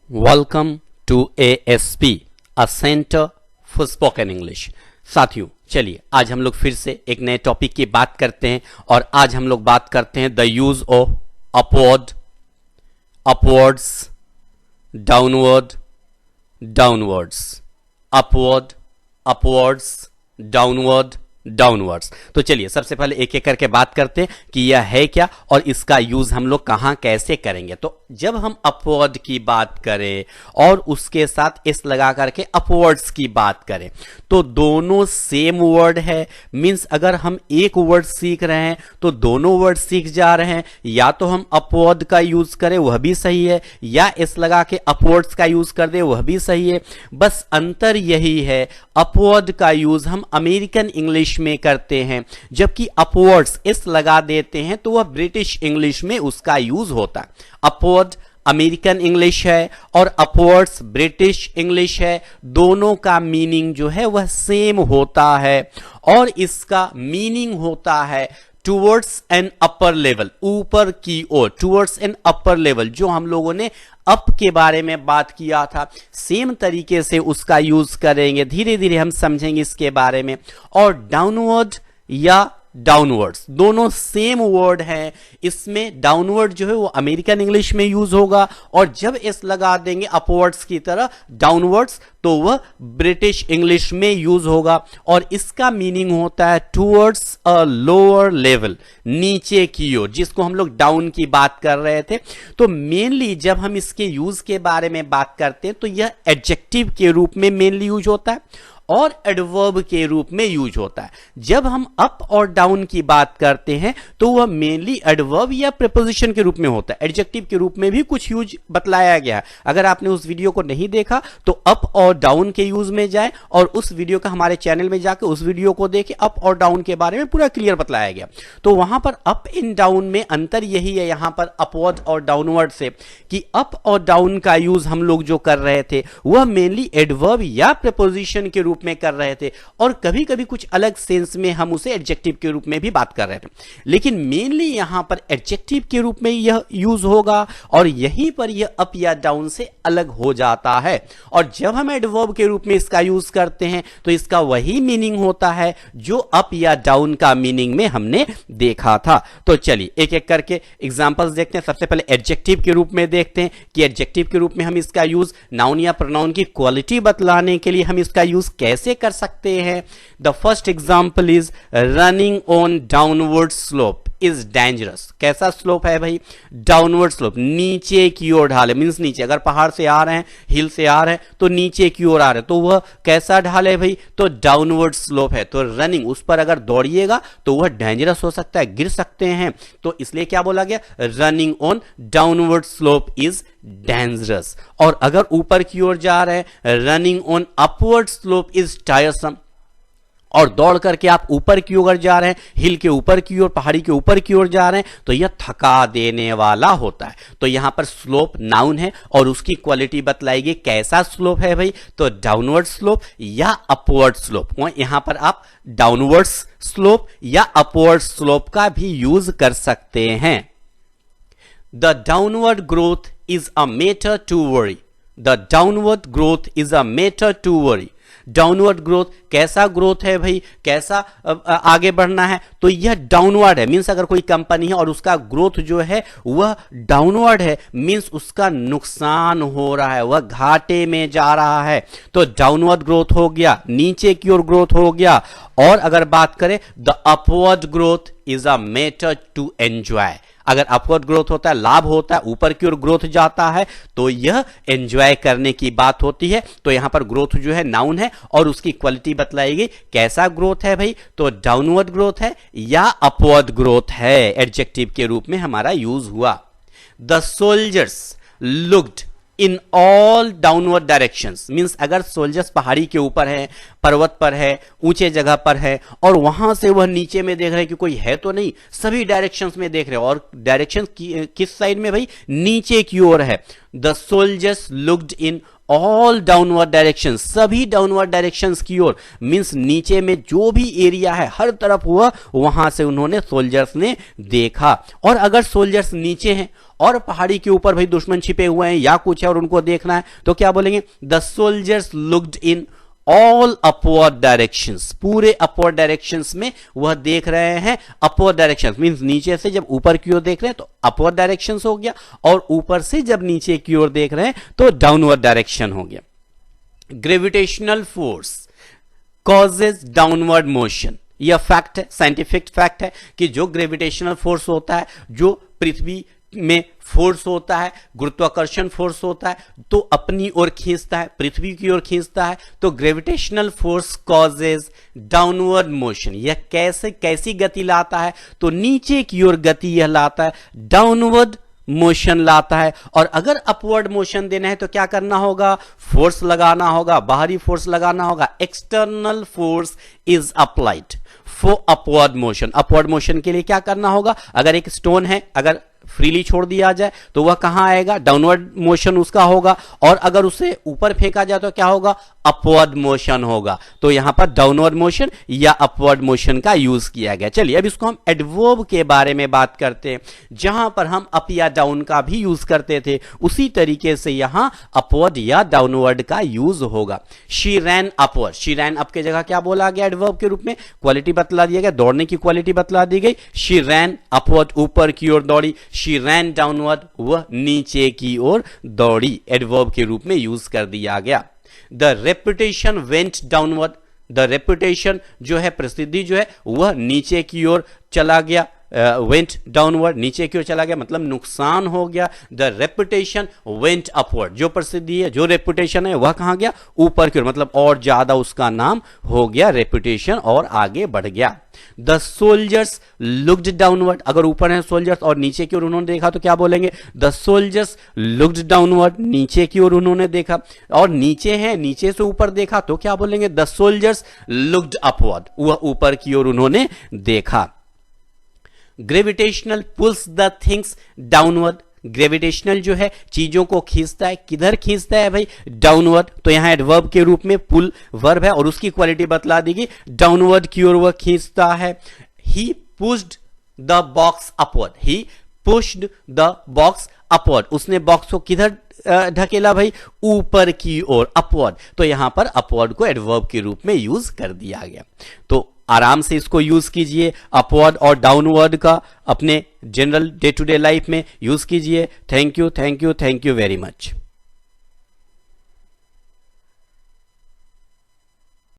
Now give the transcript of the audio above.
Welcome to ASP, a centre for spoken English. साथियों, चलिए आज हम लोग फिर से एक नए टॉपिक की बात करते हैं और आज हम लोग बात करते हैं the use of upward, upwards, downward, downwards, upward, upwards, downward, downwards. तो चलिए सबसे पहले एक एक करके बात करते हैं कि यह है क्या और इसका यूज हम लोग कहां कैसे करेंगे। तो जब हम अपवर्ड की बात करें और उसके साथ एस लगा करके अपवर्ड्स की बात करें तो दोनों सेम वर्ड है। मींस अगर हम एक वर्ड सीख रहे हैं तो दोनों वर्ड सीख जा रहे हैं, या तो हम अपवर्ड का यूज करें वह भी सही है, या एस लगा के अपवर्ड्स का यूज कर दे वह भी सही है। बस अंतर यही है, अपवर्ड का यूज हम अमेरिकन इंग्लिश में करते हैं, जबकि अपवर्ड्स एस लगा देते हैं तो वह ब्रिटिश इंग्लिश में उसका यूज होता है। अपवर्ड अमेरिकन इंग्लिश है और अपवर्ड्स ब्रिटिश इंग्लिश है, दोनों का मीनिंग जो है वह सेम होता है और इसका मीनिंग होता है टुवर्ड्स एन अपर लेवल, ऊपर की ओर, टुवर्ड्स एन अपर लेवल। जो हम लोगों ने अप के बारे में बात किया था सेम तरीके से उसका यूज करेंगे, धीरे धीरे हम समझेंगे इसके बारे में। और डाउनवर्ड या डाउनवर्ड्स दोनों सेम वर्ड हैं। इसमें डाउनवर्ड जो है वो अमेरिकन इंग्लिश में यूज होगा और जब एस लगा देंगे अपवर्ड्स की तरह डाउनवर्ड्स तो वह ब्रिटिश इंग्लिश में यूज होगा और इसका मीनिंग होता है टुवर्ड्स अ लोअर लेवल, नीचे की ओर, जिसको हम लोग डाउन की बात कर रहे थे। तो मेनली जब हम इसके यूज के बारे में बात करते हैं तो यह एडजेक्टिव के रूप में मेनली यूज होता है और एडवर्ब के रूप में यूज होता है। जब हम अप और डाउन की बात करते हैं तो वह मेनली एडवर्ब या प्रीपोजिशन के रूप में होता है। एडजेक्टिव के रूप में भी कुछ यूज बतलाया गया है। अगर आपने उस वीडियो को नहीं देखा तो अप और डाउन के यूज में जाएं और उस वीडियो का हमारे चैनल में जाकर उस वीडियो को देखें, अप और डाउन के बारे में पूरा क्लियर बतलाया गया। तो वहां पर अप इन डाउन में अंतर यही है यहां पर अपवर्ड और डाउनवर्ड से, कि अप और डाउन का यूज हम लोग जो कर रहे थे वह मेनली एडवर्ब या प्रीपोजिशन के रूप में कर रहे थे और कभी कभी कुछ अलग सेंस में हम उसे एडजेक्टिव के रूप में भी बात कर रहे थे, लेकिन मेनली यहां पर एडजेक्टिव के रूप में यह यूज होगा और यहीं पर यह अप या डाउन से अलग हो जाता है। और जब हम एडवर्ब के रूप में इसका यूज करते हैं तो इसका वही मीनिंग होता है जो अप या डाउन का मीनिंग में हमने देखा था। तो चलिए एक एक करके एग्जांपल्स देखते हैं। सबसे पहले एडजेक्टिव के रूप में देखते हैं कि एडजेक्टिव के रूप में हम इसका यूज नाउन या प्रोनाउन की क्वालिटी बतलाने के लिए हम इसका यूज कैसे कर सकते हैं। The first example is running on downward slope is dangerous. कैसा स्लोप है भाई? डाउनवर्ड स्लोप, नीचे की ओर ढाल है। मींस नीचे, अगर पहाड़ से आ रहे हैं, हिल से आ रहे हैं तो नीचे की ओर आ रहे हैं, तो वह कैसा ढाल है भाई? तो डाउनवर्ड स्लोप है। तो रनिंग, उस पर अगर दौड़िएगा तो वह डेंजरस हो सकता है, गिर सकते हैं। तो इसलिए क्या बोला गया? Running on downward slope is dangerous. और अगर ऊपर की ओर जा रहे हैं, running on upward slope is टायरसम। और दौड़ करके आप ऊपर की ओर जा रहे हैं, हिल के ऊपर की ओर, पहाड़ी के ऊपर की ओर जा रहे हैं, तो यह थका देने वाला होता है। तो यहां पर स्लोप नाउन है और उसकी क्वालिटी बतलाएगी कैसा स्लोप है भाई? तो डाउनवर्ड स्लोप या अपवर्ड स्लोप। यहां पर आप डाउनवर्ड स्लोप या अपवर्ड स्लोप का भी यूज कर सकते हैं। The downward growth is a matter to worry. The downward growth is a matter to worry. Downward growth, कैसा ग्रोथ है भाई? कैसा आगे बढ़ना है? तो यह डाउनवर्ड है। मींस अगर कोई कंपनी है और उसका ग्रोथ जो है वह डाउनवर्ड है, मींस उसका नुकसान हो रहा है, वह घाटे में जा रहा है, तो डाउनवर्ड ग्रोथ हो गया, नीचे की ओर ग्रोथ हो गया। और अगर बात करें the upward growth is a matter to enjoy. अगर अपवर्ड ग्रोथ होता है, लाभ होता है, ऊपर की ओर ग्रोथ जाता है, तो यह एंजॉय करने की बात होती है। तो यहां पर ग्रोथ जो है नाउन है और उसकी क्वालिटी बतलाएगी कैसा ग्रोथ है भाई? तो डाउनवर्ड ग्रोथ है या अपवर्ड ग्रोथ है, एडजेक्टिव के रूप में हमारा यूज हुआ। The soldiers looked in all downward directions. Means अगर सोल्जर्स पहाड़ी के ऊपर है, पर्वत पर है, ऊंचे जगह पर है और वहां से वह नीचे में देख रहे हैं कि कोई है तो नहीं, सभी डायरेक्शंस में देख रहे हैं। और डायरेक्शन किस साइड में भाई? नीचे की ओर है। The soldiers looked in all downward direction, सभी डाउनवर्ड डायरेक्शंस की ओर, मींस नीचे में जो भी एरिया है हर तरफ हुआ, वहां से उन्होंने सोल्जर्स ने देखा। और अगर सोल्जर्स नीचे हैं और पहाड़ी के ऊपर भाई दुश्मन छिपे हुए हैं या कुछ है और उनको देखना है, तो क्या बोलेंगे? The soldiers looked in all upward directions, पूरे अपवर्ड डायरेक्शंस में वह देख रहे हैं। अपवर्ड डायरेक्शंस मींस नीचे से जब ऊपर की ओर देख रहे हैं तो अपवर्ड डायरेक्शंस हो गया, और ऊपर से जब नीचे की ओर देख रहे हैं तो डाउनवर्ड डायरेक्शन हो गया। Gravitational force causes downward motion, यह फैक्ट है, साइंटिफिक फैक्ट है कि जो ग्रेविटेशनल फोर्स होता है, जो पृथ्वी में फोर्स होता है, गुरुत्वाकर्षण फोर्स होता है, तो अपनी ओर खींचता है, पृथ्वी की ओर खींचता है। तो gravitational force causes downward motion, यह कैसी गति लाता है? तो नीचे की ओर गति यह लाता है, डाउनवर्ड मोशन लाता है। और अगर अपवर्ड मोशन देना है तो क्या करना होगा? फोर्स लगाना होगा, बाहरी फोर्स लगाना होगा। External force is applied for upward motion. Upward motion के लिए क्या करना होगा? अगर एक स्टोन है, अगर फ्रीली छोड़ दिया जाए तो वह कहां आएगा? डाउनवर्ड मोशन उसका होगा। और अगर उसे ऊपर फेंका जाए तो क्या होगा? अपवर्ड मोशन होगा। तो यहां पर डाउनवर्ड मोशन या अपवर्ड मोशन का यूज किया गया। चलिए अब इसको हम एडवर्ब के बारे में बात करते हैं। जहां पर हम अप या डाउन का भी यूज करते थे, उसी तरीके से यहां अपवर्ड या डाउनवर्ड का यूज होगा। She rain upward, she rain up के जगह क्या बोला गया एडवर्ब के रूप में? क्वालिटी बतला दिया गया, दौड़ने की क्वालिटी बतला दी गई। शी रैन अपवर्ड, ऊपर की ओर दौड़ी। शी रैन डाउनवर्ड, वह नीचे की ओर दौड़ी, एडवर्ब के रूप में यूज कर दिया गया। The reputation went downward, the reputation जो है, प्रसिद्धि जो है, वह नीचे की ओर चला गया। वेंट डाउनवर्ड, नीचे की ओर चला गया मतलब नुकसान हो गया। द रेपुटेशन वेंट अपवर्ड, जो प्रसिद्धि है, जो रेपुटेशन है, वह कहां गया? ऊपर की ओर, मतलब और ज्यादा उसका नाम हो गया, रेपुटेशन और आगे बढ़ गया। द सोल्जर्स लुक्ड डाउनवर्ड, अगर ऊपर है सोल्जर्स और नीचे की ओर उन्होंने देखा तो क्या बोलेंगे? द सोल्जर्स लुक्ड डाउनवर्ड, नीचे की ओर उन्होंने देखा। और नीचे है, नीचे से ऊपर देखा तो क्या बोलेंगे? द सोल्जर्स लुक्ड अपवर्ड, वह ऊपर की ओर उन्होंने देखा। Gravitational pulls the things downward, gravitational जो है चीजों को खींचता है, किधर खींचता है भाई? डाउनवर्ड। तो यहां एडवर्ब के रूप में पुल वर्ब है और उसकी क्वालिटी बतला दी गई, डाउनवर्ड की ओर वह खींचता है। He pushed the box upward, he pushed the box upward, उसने बॉक्स को किधर ढकेला भाई? ऊपर की ओर, अपवर्ड। तो यहां पर अपवर्ड को एडवर्ब के रूप में यूज कर दिया गया। तो आराम से इसको यूज कीजिए, अपवर्ड और डाउनवर्ड का अपने general day to day life में यूज कीजिए। Thank you, thank you, thank you very much.